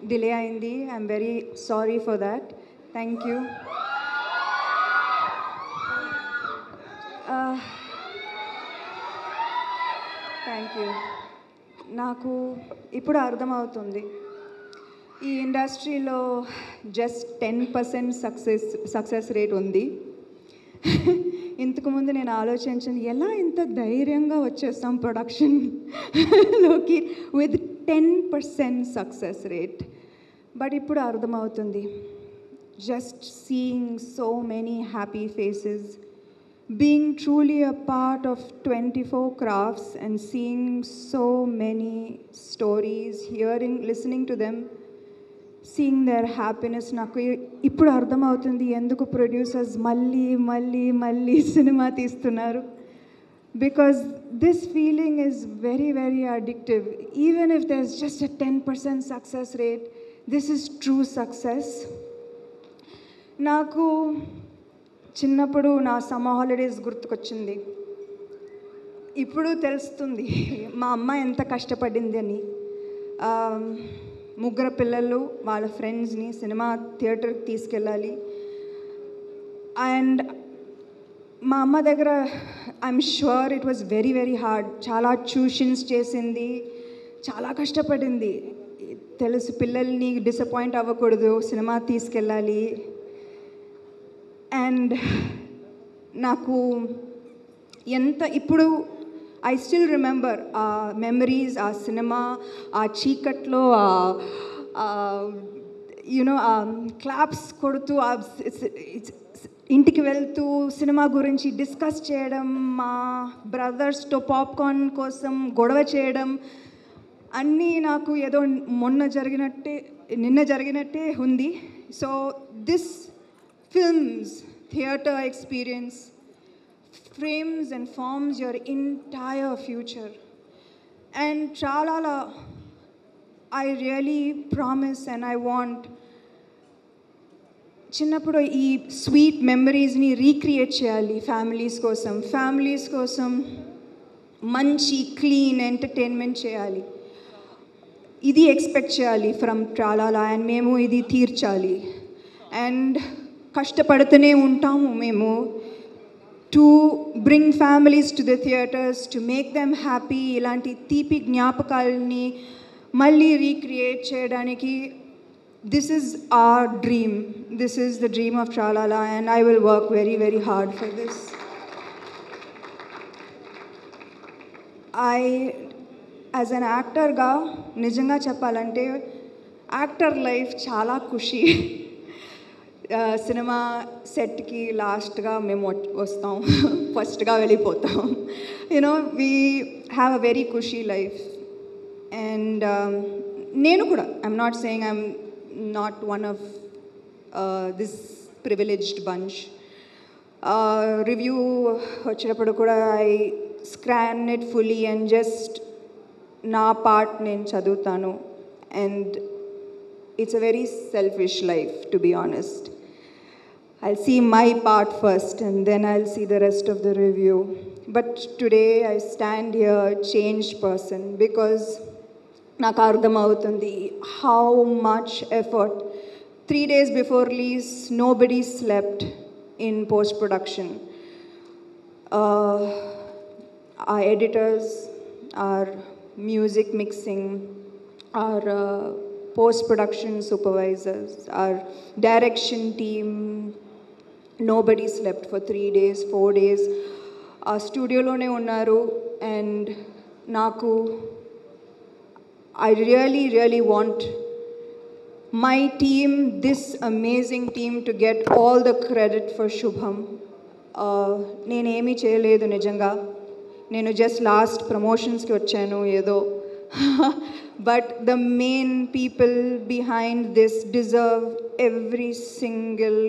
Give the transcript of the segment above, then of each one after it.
Delay అయింది. I'm very sorry for that. Thank you. Thank you. నాకు ఇప్పుడు అర్థమవుతుంది, ఈ ఇండస్ట్రీలో జస్ట్ 10% సక్సెస్ రేట్ ఉంది. ఇంతకుముందు నేను ఆలోచించింది, ఎలా ఇంత ధైర్యంగా వచ్చేస్తాం ప్రొడక్షన్లోకి విత్ 10% సక్సెస్ రేట్. బట్ ఇప్పుడు అర్థమవుతుంది, just seeing so many happy faces, being truly a part of 24 crafts and seeing so many stories, listening to them, seeing their happiness. నాకు ఇప్పుడు అర్థమవుతుంది ఎందుకు ప్రొడ్యూసర్స్ మళ్ళీ మళ్ళీ మళ్ళీ సినిమా తీస్తున్నారు. Because this feeling is very very addictive. Even if there is just a 10% success rate, this is true success. నాకు చిన్నప్పుడు నా సమ్మర్ హాలిడేస్ గుర్తుకొచ్చింది. ఇప్పుడు తెలుస్తుంది మా అమ్మ ఎంత కష్టపడింది అని. ముగ్గురు పిల్లలు వాళ్ళ ఫ్రెండ్స్ని సినిమా థియేటర్కి తీసుకెళ్ళాలి. అండ్ మా అమ్మ దగ్గర I'm sure it was very very hard. చాలా ట్యూషన్స్ చేసింది, చాలా కష్టపడింది. తెలుసు పిల్లల్ని డిసప్పాయింట్ అవ్వకూడదు, సినిమా తీసుకెళ్ళాలి. అండ్ నాకు ఎంత ఇప్పుడు ఐ స్టిల్ రిమెంబర్ ఆ మెమరీస్, ఆ సినిమా, ఆ చీకట్లో యూనో క్లాప్స్ కొడుతూ ఇంటికి వెళ్తూ సినిమా గురించి డిస్కస్ చేయడం, మా బ్రదర్స్తో పాప్కార్న్ కోసం గొడవ చేయడం, అన్నీ నాకు ఏదో నిన్న జరిగినట్టే ఉంది. So this films, theatre experience frames and forms your entire future. And Tralala, I really promise and I want చిన్నప్పుడు ఈ స్వీట్ మెమరీస్ని రీక్రియేట్ చేయాలి ఫ్యామిలీస్ కోసం మంచి క్లీన్ ఎంటర్టైన్మెంట్ చేయాలి. ఇది ఎక్స్పెక్ట్ చేయాలి ఫ్రమ్ ట్రాలాలా. అండ్ మేము ఇది తీర్చాలి. అండ్ కష్టపడుతూనే ఉంటాము మేము to bring families to the theatres, to make them happy. ఇలాంటి తీపి జ్ఞాపకాలని మళ్ళీ రీక్రియేట్ చేయడానికి this is our dream. This is the dream of Tralala and I will work very very hard for this. As an యాక్టర్గా నిజంగా చెప్పాలంటే actor life చాలా ఖుషి. Cinema సెట్కి లాస్ట్గా మేము వస్తాం, ఫస్ట్గా వెళ్ళిపోతాం. You know we have a very ఖుషీ లైఫ్. అండ్ నేను కూడా I'm not saying I'm not one of this privileged bunch. Review వచ్చేటప్పుడు కూడా I scan it fully and just నా పార్ట్ నేను చదువుతాను. And it's a very selfish life, to be honest. I'll see my part first and then I'll see the rest of the review. But today I stand here a changed person because నాకు అర్థమవుతుంది how much effort. 3 days before release, nobody slept in post-production. Our editors, our music mixing, our post-production supervisors, our direction team, nobody slept for 3 days, 4 days. ఆ స్టూడియోలోనే ఉన్నారు. And నాకు I really want my team, this amazing team to get all the credit for శుభం. నేనేమీ చేయలేదు నిజంగా. నేను just last ప్రమోషన్స్కి వచ్చాను ఏదో. But the main people behind this deserve every single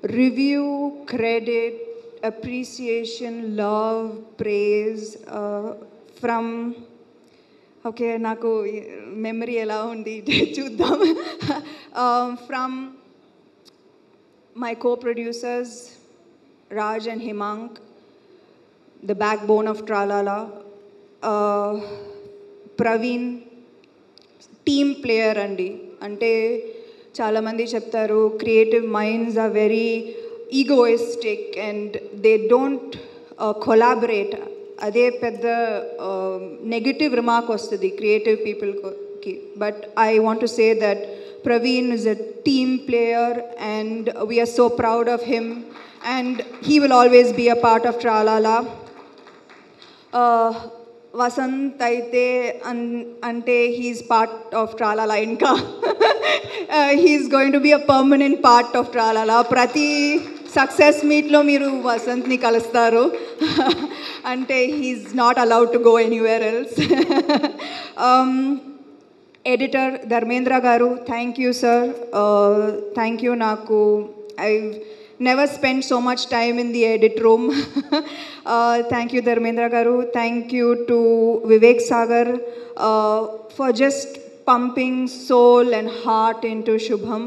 review, credit, appreciation, love, praise from okay naku memory ela undi chuddam from my co-producers Raj and Himank, the backbone of Tralala, Praveen, team player andi. అంటే చాలామంది చెప్తారు creative minds are very egoistic and they don't collaborate. అదే పెద్ద negative remark వస్తుంది creative పీపుల్కి. But I want to say that Praveen is a team player and we are so proud of him and he will always be a part of Tralala. Vasant aithe ante he's part of Tralala inka. He's going to be a permanent part of Tralala. Prati success meet lo meeru Vasant ni kalustaru. Ante he's not allowed to go anywhere else. Editor Dharmendra Garu, thank you sir. Thank you Naku. I've never spent so much time in the edit room. Thank you Dharmendra Garu. Thank you to Vivek Sagar for just pumping soul and heart into Shubham.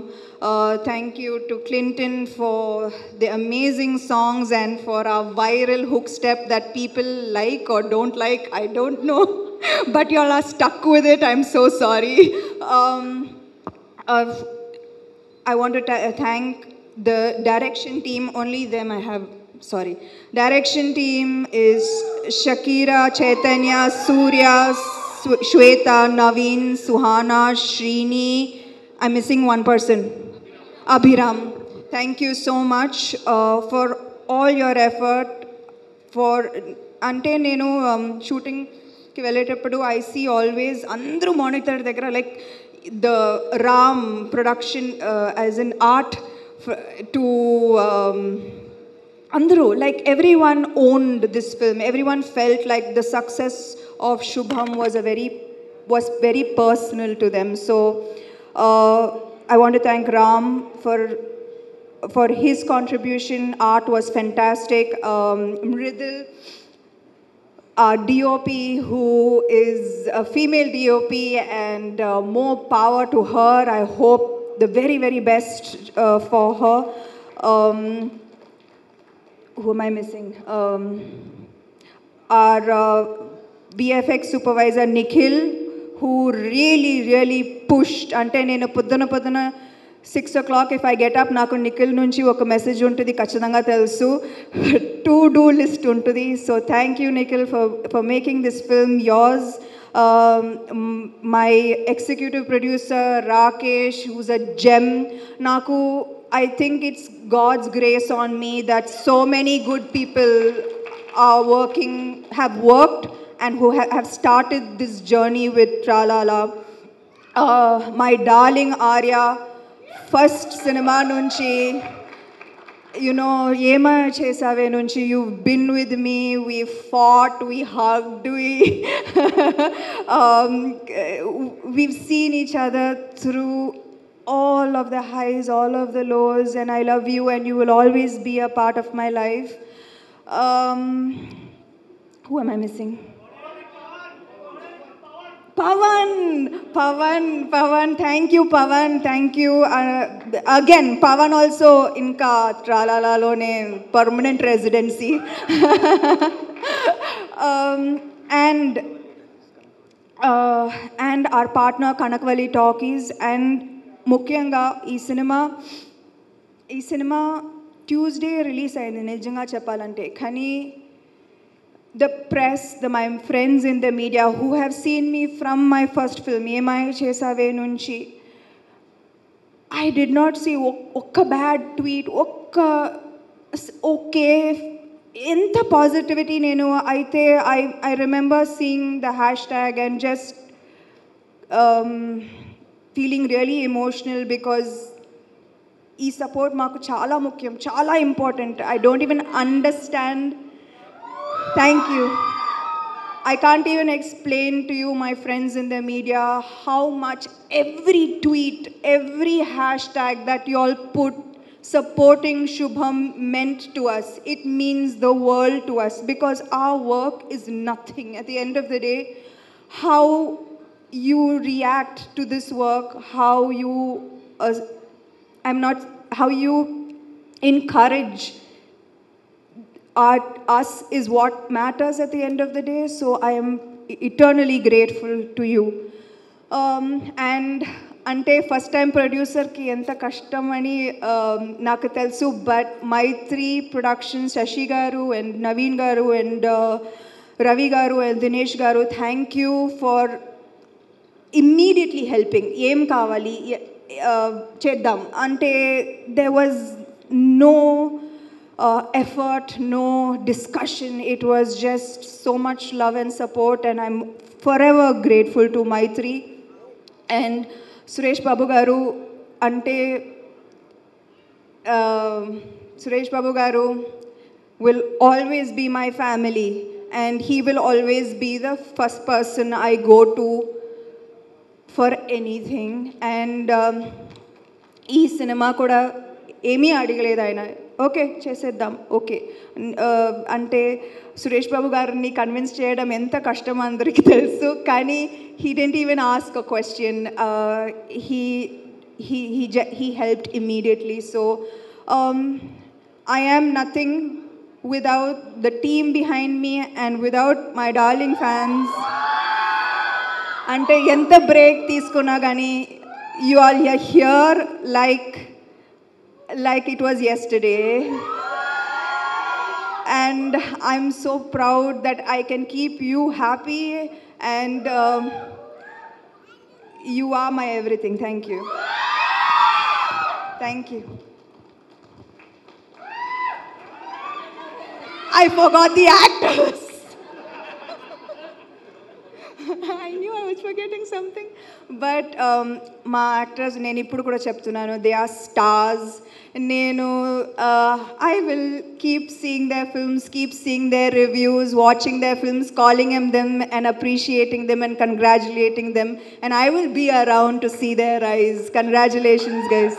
Thank you to Clinton for the amazing songs and for our viral hook step that people like or don't like, I don't know. But you all are stuck with it. I'm so sorry. I want to thank the direction team. Only them I have. Sorry. Direction team is Shakira, Chaitanya, Surya, Shweta, Naveen, Suhana, Srini. I'm missing one person. Abhiram. Thank you so much for all your effort. For ante nenu shooting ki velletappudu I see always andru monitor దగ్గర like the Ram production as an art to andru like everyone owned this film. Everyone felt like the success of Shubham was very personal to them. So I want to thank Ram for his contribution. Art was fantastic. Mridil, our DOP, who is a female DOP, and more power to her. I hope the very, very best for her. Who am I missing? Our VFX supervisor, Nikhil, who really pushed. Ante nenu poddana 6 o'clock if I get up, naku Nikhil nunchi oka message untudi kachadanga telusu. To-do list untudi. So thank you Nikhil for making this film yours. My executive producer Rakesh, who's a gem. Naku, I think it's God's grace on me that so many good people have worked and who have started this journey with Tralala. My darling Arya, first cinema nunchi, you know, Yema Chesave nunchi, you've been with me, we fought, we hugged, we've seen each other through all of the highs, all of the lows, and I love you and you will always be a part of my life. Who am I missing? Pawan, thank you Pawan, thank you. Again, Pawan also inka Tralala lone permanent residency. And our partner Kanakvali Talkies, and ముఖ్యంగా ఈ cinema Tuesday release అయింది నిజంగా చెప్పాలంటే. కానీ the press, my friends in the media who have seen me from my first film, Yemai Chesave nunchi, I did not see okka bad tweet, okka okay, enta positivity nenu aithe. I remember seeing the hashtag and just feeling really emotional because ee support maaku chala mukyam, chala important. I don't even understand. Thank you. I can't even explain to you, my friends in the media, how much every tweet, every hashtag that you all put supporting Shubham meant to us. It means the world to us because our work is nothing. At the end of the day, how you react to this work, how you encourage us is what matters at the end of the day. So I am eternally grateful to you. And అంటే first time ప్రొడ్యూసర్కి ఎంత కష్టం అని నాకు తెలుసు. But Mythri productions, Shashi గారు and Naveen గారు and Ravi గారు అండ్ దినేష్ గారు, thank you for immediately helping. ఏం కావాలి చేద్దాం అంటే there was no effort, no discussion. It was just so much love and support, and I'm forever grateful to Maitri. And Suresh Babu garu ante Suresh Babu garu will always be my family, and he will always be the first person I go to for anything. And ఈ cinema కూడా ఏమీ అడగలేదు ఆయన, okay చేసేద్దాం okay అంటే సురేష్ బాబు గారిని convince చేయడం ఎంత కష్టం అందరికీ తెలుసు. కానీ he didn't even ask a question. He helped immediately. So I am nothing without the team behind me and without my darling fans. అంటే ఎంత బ్రేక్ తీసుకున్నా కానీ you all are here like it was yesterday, and I'm so proud that I can keep you happy, and you are my everything. Thank you. Thank you. I forgot the actors. I knew I was forgetting something. But మా actors నేను ఇప్పుడు కూడా చెప్తున్నాను, they are stars. నేను I will keep seeing their films, keep seeing their reviews, watching their films, calling them and appreciating them and congratulating them, and I will be around to see their eyes. Congratulations guys.